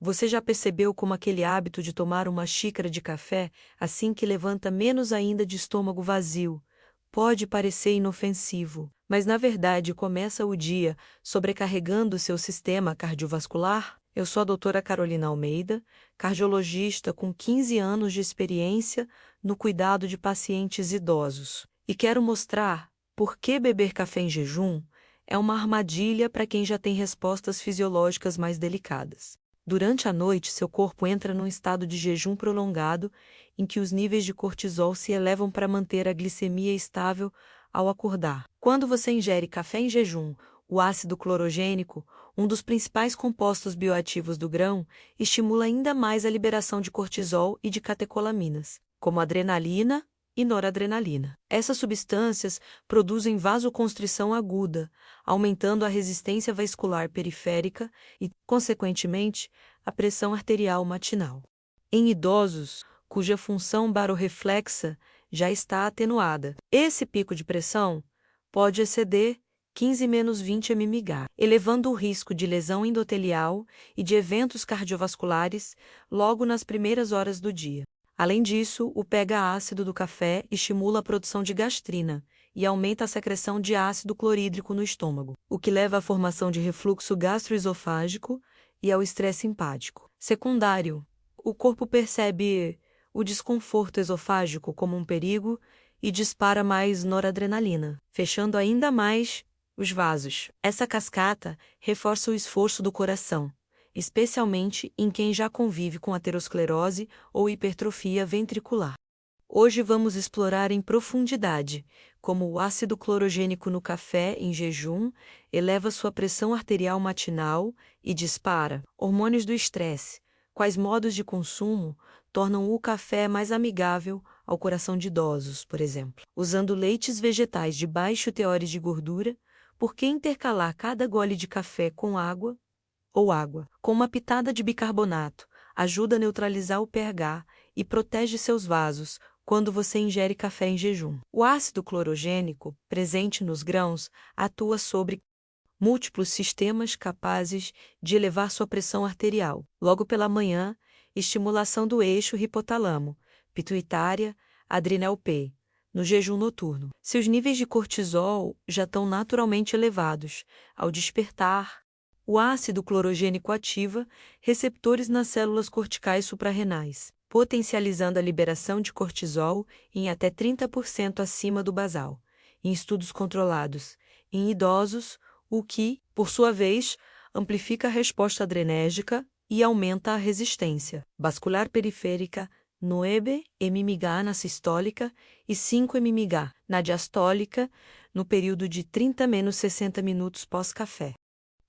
Você já percebeu como aquele hábito de tomar uma xícara de café assim que levanta menos ainda de estômago vazio pode parecer inofensivo, mas na verdade começa o dia sobrecarregando seu sistema cardiovascular? Eu sou a doutora Carolina Almeida, cardiologista com 15 anos de experiência no cuidado de pacientes idosos, e quero mostrar por que beber café em jejum é uma armadilha para quem já tem respostas fisiológicas mais delicadas. Durante a noite, seu corpo entra num estado de jejum prolongado, em que os níveis de cortisol se elevam para manter a glicemia estável ao acordar. Quando você ingere café em jejum, o ácido clorogênico, um dos principais compostos bioativos do grão, estimula ainda mais a liberação de cortisol e de catecolaminas, como adrenalina e noradrenalina. Essas substâncias produzem vasoconstrição aguda, aumentando a resistência vascular periférica e, consequentemente, a pressão arterial matinal. Em idosos, cuja função barorreflexa já está atenuada, esse pico de pressão pode exceder 15-20 mmHg, elevando o risco de lesão endotelial e de eventos cardiovasculares logo nas primeiras horas do dia. Além disso, o pH ácido do café estimula a produção de gastrina e aumenta a secreção de ácido clorídrico no estômago, o que leva à formação de refluxo gastroesofágico e ao estresse simpático. Secundário, o corpo percebe o desconforto esofágico como um perigo e dispara mais noradrenalina, fechando ainda mais os vasos. Essa cascata reforça o esforço do coração, especialmente em quem já convive com aterosclerose ou hipertrofia ventricular. Hoje vamos explorar em profundidade como o ácido clorogênico no café em jejum eleva sua pressão arterial matinal e dispara hormônios do estresse, quais modos de consumo tornam o café mais amigável ao coração de idosos, por exemplo. Usando leites vegetais de baixo teores de gordura, por que intercalar cada gole de café com água ou água, com uma pitada de bicarbonato, ajuda a neutralizar o pH e protege seus vasos quando você ingere café em jejum. O ácido clorogênico, presente nos grãos, atua sobre múltiplos sistemas capazes de elevar sua pressão arterial. Logo pela manhã, estimulação do eixo hipotalamo, pituitária, adrenal P, no jejum noturno. Seus níveis de cortisol já estão naturalmente elevados. Ao despertar, o ácido clorogênico ativa receptores nas células corticais suprarrenais, potencializando a liberação de cortisol em até 30% acima do basal, em estudos controlados, em idosos, o que, por sua vez, amplifica a resposta adrenérgica e aumenta a resistência vascular periférica 9 mmHg na sistólica e 5 mmHg na diastólica no período de 30-60 minutos pós-café.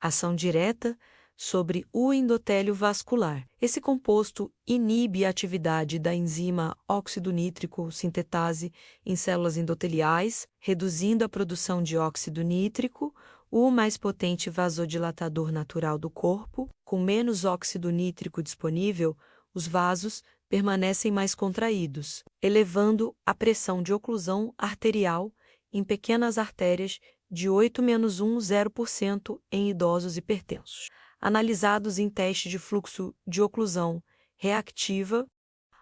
Ação direta sobre o endotélio vascular. Esse composto inibe a atividade da enzima óxido nítrico sintetase em células endoteliais, reduzindo a produção de óxido nítrico, o mais potente vasodilatador natural do corpo. Com menos óxido nítrico disponível, os vasos permanecem mais contraídos, elevando a pressão de oclusão arterial em pequenas artérias de 8-10% em idosos hipertensos. Analisados em teste de fluxo de oclusão reativa,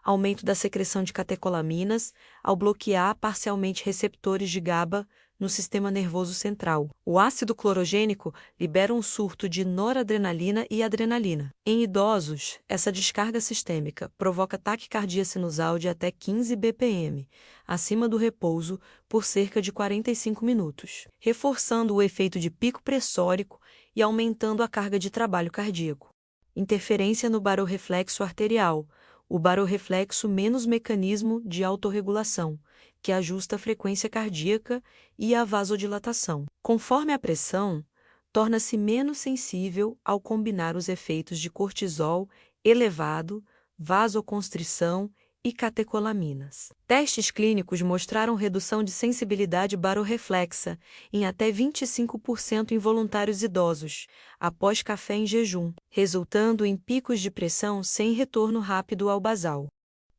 aumento da secreção de catecolaminas ao bloquear parcialmente receptores de GABA no sistema nervoso central. O ácido clorogênico libera um surto de noradrenalina e adrenalina. Em idosos, essa descarga sistêmica provoca taquicardia sinusal de até 15 bpm, acima do repouso, por cerca de 45 minutos, reforçando o efeito de pico pressórico e aumentando a carga de trabalho cardíaco. Interferência no barorreflexo arterial. O barorreflexo menos mecanismo de autorregulação, que ajusta a frequência cardíaca e a vasodilatação. Conforme a pressão, torna-se menos sensível ao combinar os efeitos de cortisol elevado, vasoconstrição e catecolaminas. Testes clínicos mostraram redução de sensibilidade barorreflexa em até 25% em voluntários idosos, após café em jejum, resultando em picos de pressão sem retorno rápido ao basal.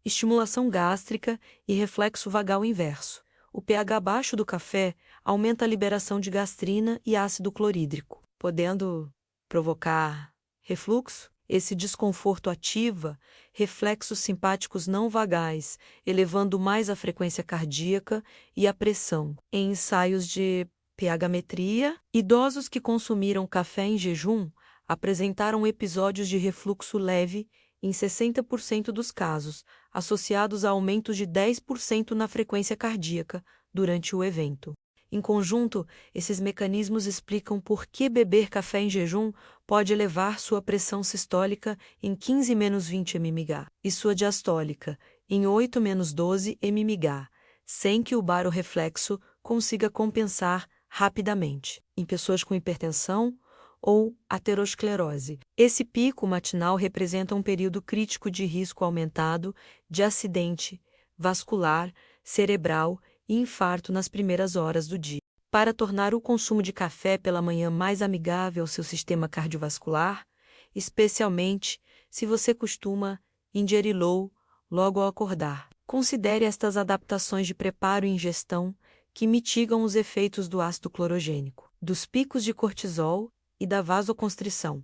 Estimulação gástrica e reflexo vagal inverso. O pH baixo do café aumenta a liberação de gastrina e ácido clorídrico, podendo provocar refluxo. Esse desconforto ativa reflexos simpáticos não vagais, elevando mais a frequência cardíaca e a pressão. Em ensaios de pH-metria, idosos que consumiram café em jejum apresentaram episódios de refluxo leve em 60% dos casos, associados a aumentos de 10% na frequência cardíaca durante o evento. Em conjunto, esses mecanismos explicam por que beber café em jejum pode elevar sua pressão sistólica em 15-20 mmHg e sua diastólica em 8-12 mmHg, sem que o barorreflexo consiga compensar rapidamente. Em pessoas com hipertensão ou aterosclerose, esse pico matinal representa um período crítico de risco aumentado de acidente vascular, cerebral e infarto nas primeiras horas do dia. Para tornar o consumo de café pela manhã mais amigável ao seu sistema cardiovascular, especialmente se você costuma ingerir logo ao acordar, considere estas adaptações de preparo e ingestão que mitigam os efeitos do ácido clorogênico, dos picos de cortisol e da vasoconstrição.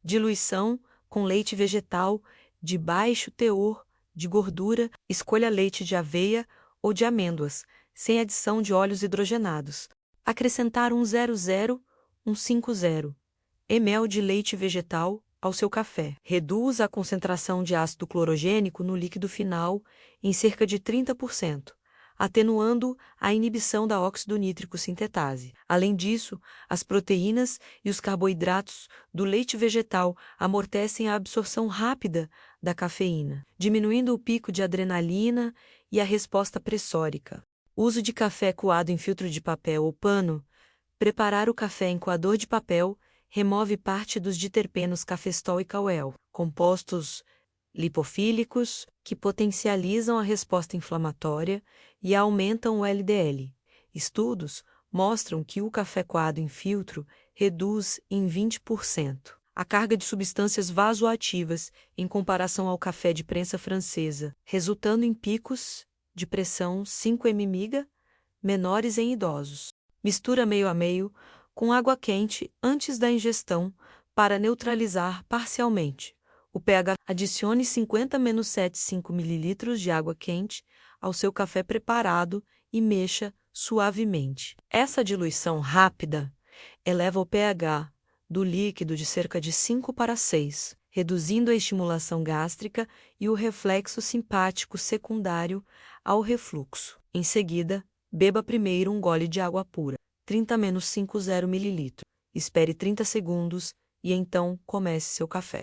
Diluição com leite vegetal de baixo teor de gordura, escolha leite de aveia ou de amêndoas, sem adição de óleos hidrogenados. Acrescentar 1,00-1,50 ml de leite vegetal ao seu café. Reduz a concentração de ácido clorogênico no líquido final em cerca de 30%, atenuando a inibição da óxido nítrico sintetase. Além disso, as proteínas e os carboidratos do leite vegetal amortecem a absorção rápida da cafeína, diminuindo o pico de adrenalina e a resposta pressórica. Uso de café coado em filtro de papel ou pano. Preparar o café em coador de papel remove parte dos diterpenos cafestol e cauel, compostos lipofílicos que potencializam a resposta inflamatória e aumentam o LDL. Estudos mostram que o café coado em filtro reduz em 20% a carga de substâncias vasoativas em comparação ao café de prensa francesa, resultando em picos de pressão 5 mmHg menores em idosos. Mistura meio a meio com água quente antes da ingestão para neutralizar parcialmente o pH. Adicione 50-75 ml de água quente ao seu café preparado e mexa suavemente. Essa diluição rápida eleva o pH do líquido de cerca de 5 para 6, reduzindo a estimulação gástrica e o reflexo simpático secundário ao refluxo. Em seguida, beba primeiro um gole de água pura, 30-50 ml. Espere 30 segundos e então comece seu café.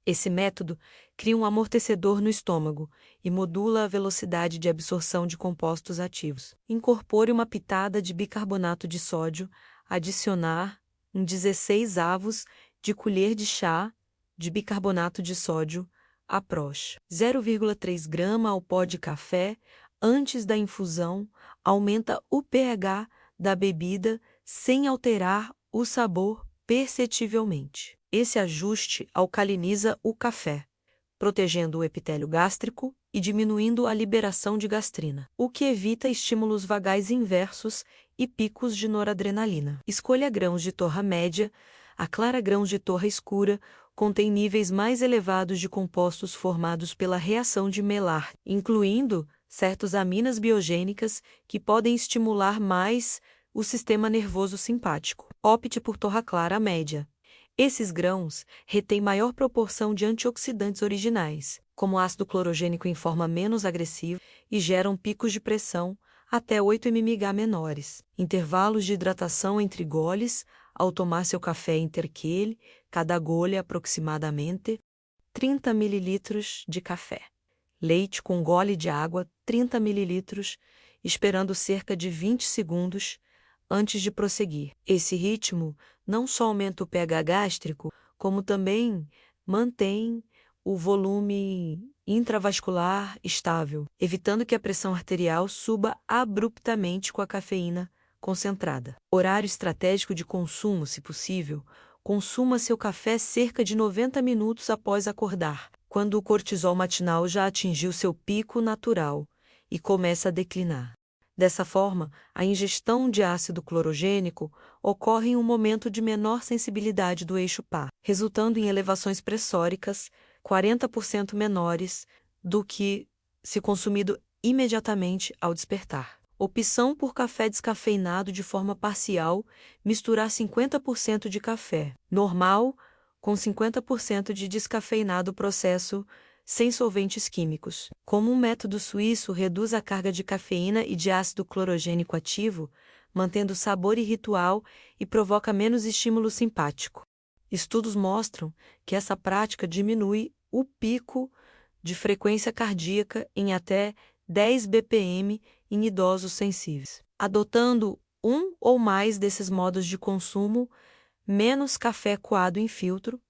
Esse método cria um amortecedor no estômago e modula a velocidade de absorção de compostos ativos. Incorpore uma pitada de bicarbonato de sódio, adicionar 16 avos de colher de chá de bicarbonato de sódio aprox. 0,3 grama ao pó de café antes da infusão aumenta o pH da bebida sem alterar o sabor perceptivelmente. Esse ajuste alcaliniza o café, protegendo o epitélio gástrico e diminuindo a liberação de gastrina, o que evita estímulos vagais inversos e picos de noradrenalina. Escolha grãos de torra média. A clara grãos de torra escura contém níveis mais elevados de compostos formados pela reação de Maillard, incluindo certas aminas biogênicas que podem estimular mais o sistema nervoso simpático. Opte por torra clara média. Esses grãos retêm maior proporção de antioxidantes originais, como ácido clorogênico em forma menos agressiva, e geram picos de pressão até 8 mmHg menores. Intervalos de hidratação entre goles, ao tomar seu café interquele, cada gole aproximadamente 30 ml de café. Leite com gole de água, 30 ml, esperando cerca de 20 segundos antes de prosseguir. Esse ritmo não só aumenta o pH gástrico, como também mantém o volume intravascular estável, evitando que a pressão arterial suba abruptamente com a cafeína concentrada. Horário estratégico de consumo, se possível. Consuma seu café cerca de 90 minutos após acordar, quando o cortisol matinal já atingiu seu pico natural e começa a declinar. Dessa forma, a ingestão de ácido clorogênico ocorre em um momento de menor sensibilidade do eixo par, resultando em elevações pressóricas 40% menores do que se consumido imediatamente ao despertar. Opção por café descafeinado de forma parcial, misturar 50% de café normal com 50% de descafeinado processo sem solventes químicos. Como um método suíço reduz a carga de cafeína e de ácido clorogênico ativo, mantendo sabor e ritual e provoca menos estímulo simpático. Estudos mostram que essa prática diminui o pico de frequência cardíaca em até 10 bpm em idosos sensíveis. Adotando um ou mais desses modos de consumo, menos café coado em filtro,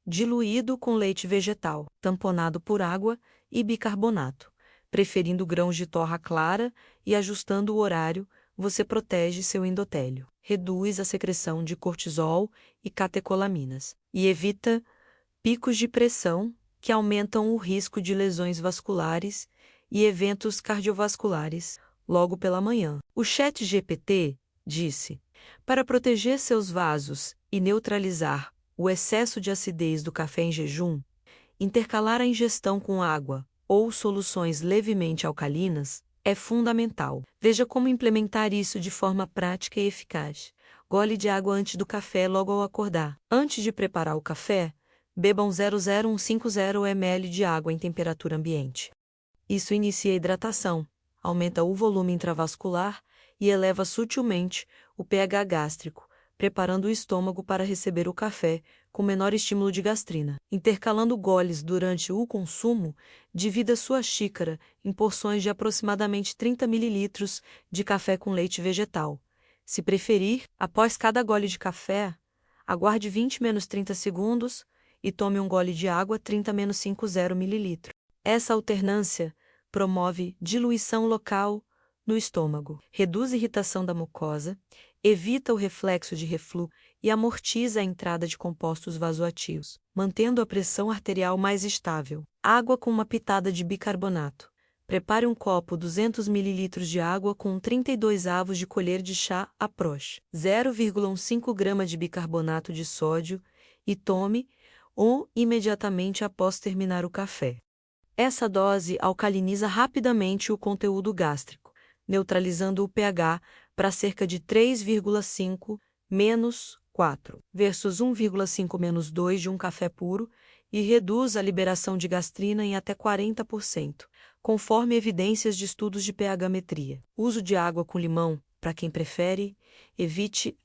diluído com leite vegetal, tamponado por água e bicarbonato, preferindo grãos de torra clara e ajustando o horário, você protege seu endotélio, reduz a secreção de cortisol e catecolaminas e evita picos de pressão que aumentam o risco de lesões vasculares e eventos cardiovasculares logo pela manhã. O ChatGPT disse: para proteger seus vasos e neutralizar o excesso de acidez do café em jejum, intercalar a ingestão com água ou soluções levemente alcalinas é fundamental. Veja como implementar isso de forma prática e eficaz. Gole de água antes do café logo ao acordar. Antes de preparar o café, bebam 0,0150 ml de água em temperatura ambiente. Isso inicia a hidratação, aumenta o volume intravascular e eleva sutilmente o pH gástrico, preparando o estômago para receber o café com menor estímulo de gastrina. Intercalando goles durante o consumo, divida sua xícara em porções de aproximadamente 30 ml de café com leite vegetal. Se preferir, após cada gole de café, aguarde 20-30 segundos e tome um gole de água 30-50 ml. Essa alternância promove diluição local no estômago, reduz a irritação da mucosa, evita o reflexo de refluxo e amortiza a entrada de compostos vasoativos, mantendo a pressão arterial mais estável. Água com uma pitada de bicarbonato. Prepare um copo 200 ml de água com 32 avos de colher de chá Aproche, 0,15 grama de bicarbonato de sódio e tome imediatamente após terminar o café. Essa dose alcaliniza rapidamente o conteúdo gástrico, neutralizando o pH para cerca de 3,5 menos 4 versus 1,5 menos 2 de um café puro e reduz a liberação de gastrina em até 40%, conforme evidências de estudos de pH-metria. Uso de água com limão, para quem prefere, evite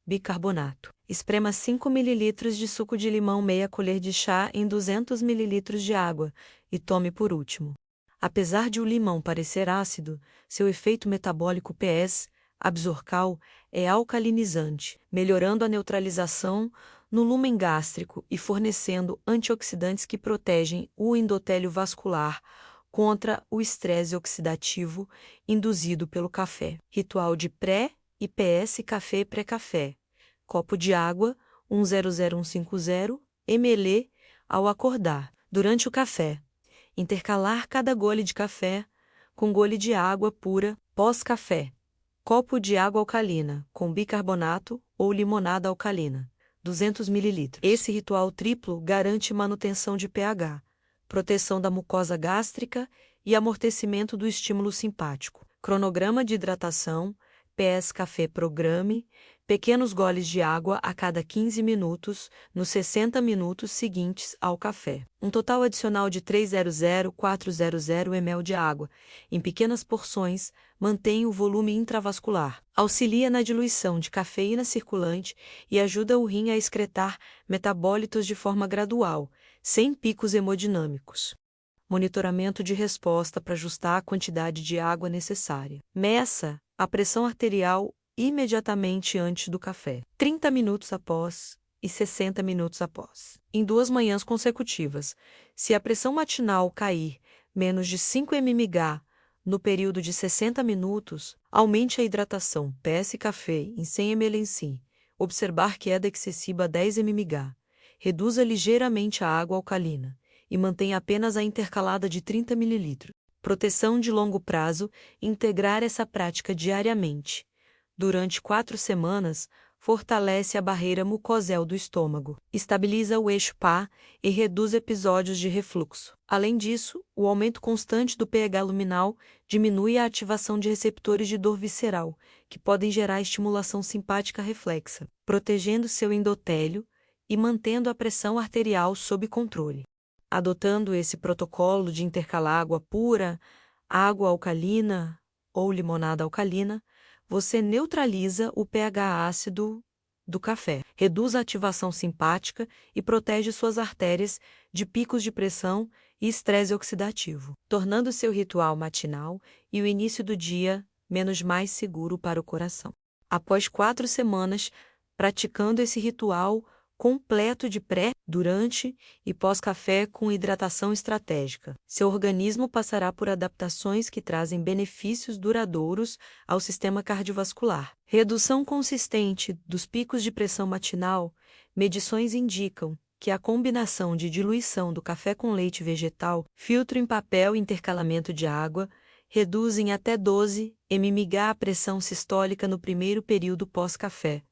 bicarbonato. Esprema 5 ml de suco de limão, meia colher de chá em 200 ml de água e tome por último. Apesar de o limão parecer ácido, seu efeito metabólico PS absorcal é alcalinizante, melhorando a neutralização no lúmen gástrico e fornecendo antioxidantes que protegem o endotélio vascular contra o estresse oxidativo induzido pelo café. Ritual de pré e PS café pré-café. Copo de água, 1,00150 ml ao acordar. Durante o café, intercalar cada gole de café com gole de água pura pós-café. Copo de água alcalina com bicarbonato ou limonada alcalina, 200 ml. Esse ritual triplo garante manutenção de pH, proteção da mucosa gástrica e amortecimento do estímulo simpático. Cronograma de hidratação, PS Café Programe, pequenos goles de água a cada 15 minutos, nos 60 minutos seguintes ao café. Um total adicional de 300-400 ml de água, em pequenas porções, mantém o volume intravascular, auxilia na diluição de cafeína circulante e ajuda o rim a excretar metabólitos de forma gradual, sem picos hemodinâmicos. Monitoramento de resposta para ajustar a quantidade de água necessária. Meça a pressão arterial imediatamente antes do café, 30 minutos após e 60 minutos após. Em 2 manhãs consecutivas, se a pressão matinal cair menos de 5 mmHg no período de 60 minutos, aumente a hidratação PS café em 100 ml em si. Observar queda excessiva a 10 mmHg. Reduza ligeiramente a água alcalina e mantenha apenas a intercalada de 30 ml. Proteção de longo prazo, integrar essa prática diariamente. Durante 4 semanas, fortalece a barreira mucosal do estômago, estabiliza o eixo PA e reduz episódios de refluxo. Além disso, o aumento constante do pH luminal diminui a ativação de receptores de dor visceral, que podem gerar estimulação simpática reflexa, protegendo seu endotélio e mantendo a pressão arterial sob controle. Adotando esse protocolo de intercalar água pura, água alcalina ou limonada alcalina, você neutraliza o pH ácido do café, reduz a ativação simpática e protege suas artérias de picos de pressão e estresse oxidativo, tornando seu ritual matinal e o início do dia menos mais seguro para o coração. Após 4 semanas praticando esse ritual completo de pré, durante e pós-café com hidratação estratégica, seu organismo passará por adaptações que trazem benefícios duradouros ao sistema cardiovascular. Redução consistente dos picos de pressão matinal. Medições indicam que a combinação de diluição do café com leite vegetal, filtro em papel e intercalamento de água reduzem até 12 mmHg a pressão sistólica no primeiro período pós-café,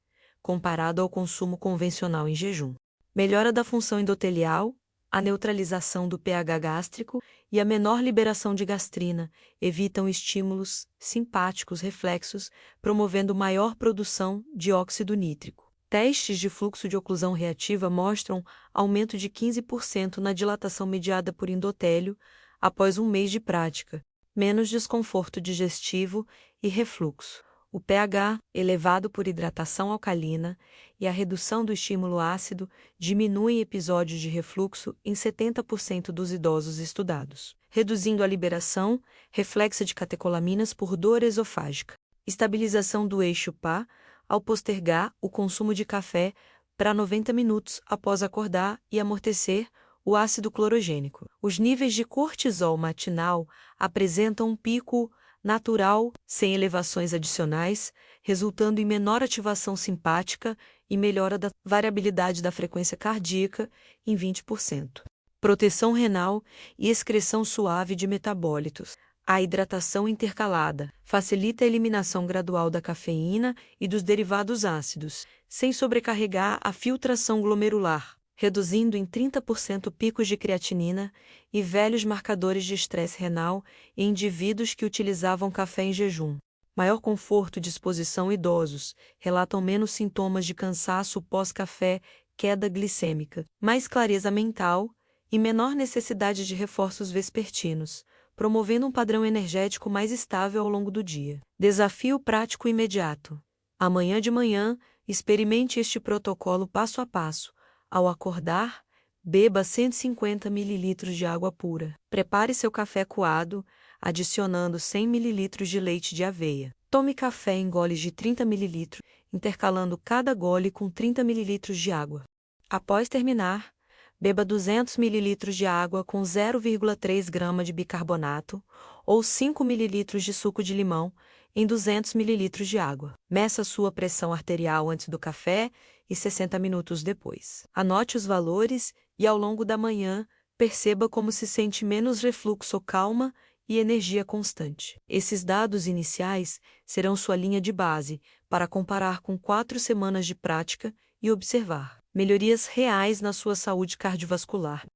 comparado ao consumo convencional em jejum. Melhora da função endotelial, a neutralização do pH gástrico e a menor liberação de gastrina evitam estímulos simpáticos reflexos, promovendo maior produção de óxido nítrico. Testes de fluxo de oclusão reativa mostram aumento de 15% na dilatação mediada por endotélio após 1 mês de prática, menos desconforto digestivo e refluxo. O pH, elevado por hidratação alcalina, e a redução do estímulo ácido diminuem episódios de refluxo em 70% dos idosos estudados, reduzindo a liberação reflexa de catecolaminas por dor esofágica. Estabilização do eixo PA ao postergar o consumo de café para 90 minutos após acordar e amortecer o ácido clorogênico. Os níveis de cortisol matinal apresentam um pico natural, sem elevações adicionais, resultando em menor ativação simpática e melhora da variabilidade da frequência cardíaca em 20%. Proteção renal e excreção suave de metabólitos. A hidratação intercalada facilita a eliminação gradual da cafeína e dos derivados ácidos, sem sobrecarregar a filtração glomerular, reduzindo em 30% picos de creatinina e velhos marcadores de estresse renal em indivíduos que utilizavam café em jejum. Maior conforto e disposição idosos relatam menos sintomas de cansaço pós-café, queda glicêmica, mais clareza mental e menor necessidade de reforços vespertinos, promovendo um padrão energético mais estável ao longo do dia. Desafio prático imediato. Amanhã de manhã, experimente este protocolo passo a passo. Ao acordar, beba 150 ml de água pura. Prepare seu café coado, adicionando 100 ml de leite de aveia. Tome café em goles de 30 ml, intercalando cada gole com 30 ml de água. Após terminar, beba 200 ml de água com 0,3 grama de bicarbonato ou 5 ml de suco de limão em 200 ml de água. Meça sua pressão arterial antes do café e 60 minutos depois. Anote os valores e, ao longo da manhã, perceba como se sente menos refluxo, calma e energia constante. Esses dados iniciais serão sua linha de base para comparar com 4 semanas de prática e observar melhorias reais na sua saúde cardiovascular.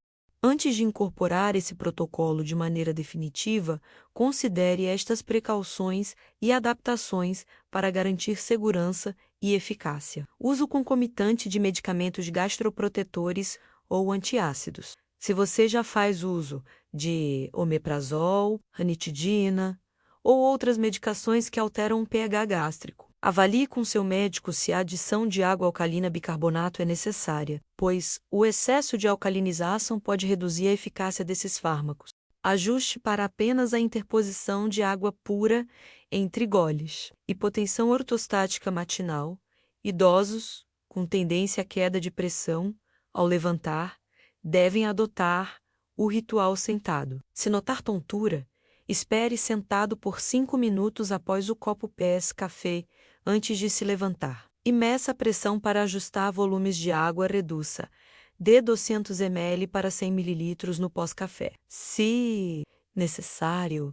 Antes de incorporar esse protocolo de maneira definitiva, considere estas precauções e adaptações para garantir segurança e eficácia. Uso concomitante de medicamentos gastroprotetores ou antiácidos. Se você já faz uso de omeprazol, ranitidina ou outras medicações que alteram o pH gástrico, avalie com seu médico se a adição de água alcalina bicarbonato é necessária, pois o excesso de alcalinização pode reduzir a eficácia desses fármacos. Ajuste para apenas a interposição de água pura entre goles. Hipotensão ortostática matinal. Idosos com tendência à queda de pressão ao levantar devem adotar o ritual sentado. Se notar tontura, espere sentado por 5 minutos após o copo pés-café antes de se levantar. E meça a pressão para ajustar volumes de água reduça. Dê 200 ml para 100 ml no pós-café. Se necessário.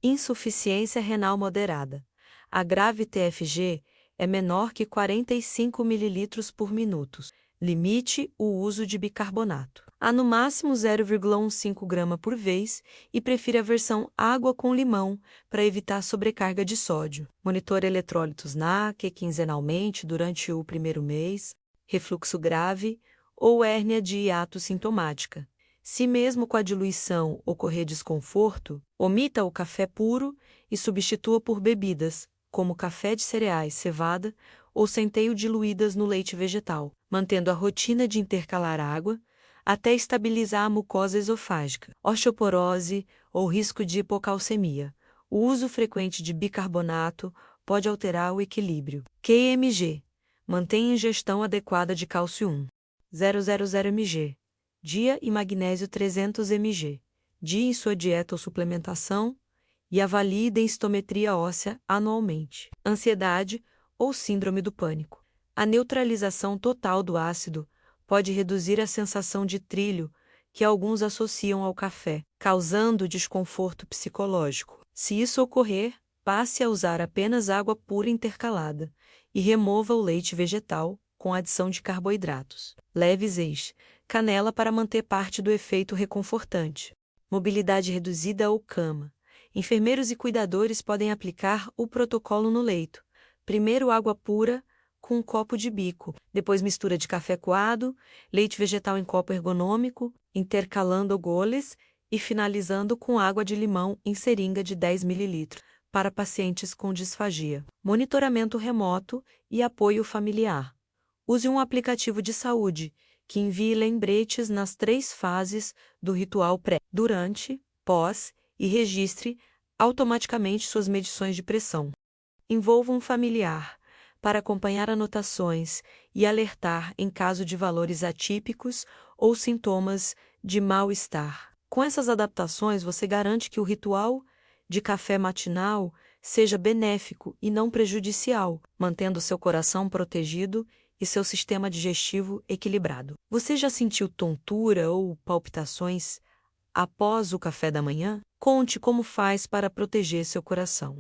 Insuficiência renal moderada. A grave TFG é menor que 45 ml por minuto. Limite o uso de bicarbonato a no máximo 0,15 grama por vez e prefira a versão água com limão para evitar sobrecarga de sódio. Monitore eletrólitos NAC quinzenalmente durante o primeiro mês, refluxo grave ou hérnia de hiato sintomática. Se mesmo com a diluição ocorrer desconforto, omita o café puro e substitua por bebidas, como café de cereais, cevada ou centeio diluídas no leite vegetal, mantendo a rotina de intercalar água até estabilizar a mucosa esofágica. Osteoporose ou risco de hipocalcemia. O uso frequente de bicarbonato pode alterar o equilíbrio. QMG. Mantenha ingestão adequada de cálcio 1,000 mg. Dia e magnésio 300 mg. Dia em sua dieta ou suplementação e avalie densitometria óssea anualmente. Ansiedade ou síndrome do pânico. A neutralização total do ácido pode reduzir a sensação de trilho que alguns associam ao café, causando desconforto psicológico. Se isso ocorrer, passe a usar apenas água pura intercalada e remova o leite vegetal com adição de carboidratos. Leves canela para manter parte do efeito reconfortante. Mobilidade reduzida ou cama. Enfermeiros e cuidadores podem aplicar o protocolo no leito. Primeiro água pura com um copo de bico, depois mistura de café coado, leite vegetal em copo ergonômico, intercalando goles e finalizando com água de limão em seringa de 10 ml, para pacientes com disfagia. Monitoramento remoto e apoio familiar. Use um aplicativo de saúde que envie lembretes nas 3 fases do ritual pré, durante, pós e registre automaticamente suas medições de pressão. Envolva um familiar para acompanhar anotações e alertar em caso de valores atípicos ou sintomas de mal-estar. Com essas adaptações, você garante que o ritual de café matinal seja benéfico e não prejudicial, mantendo seu coração protegido e seu sistema digestivo equilibrado. Você já sentiu tontura ou palpitações após o café da manhã? Conte como faz para proteger seu coração.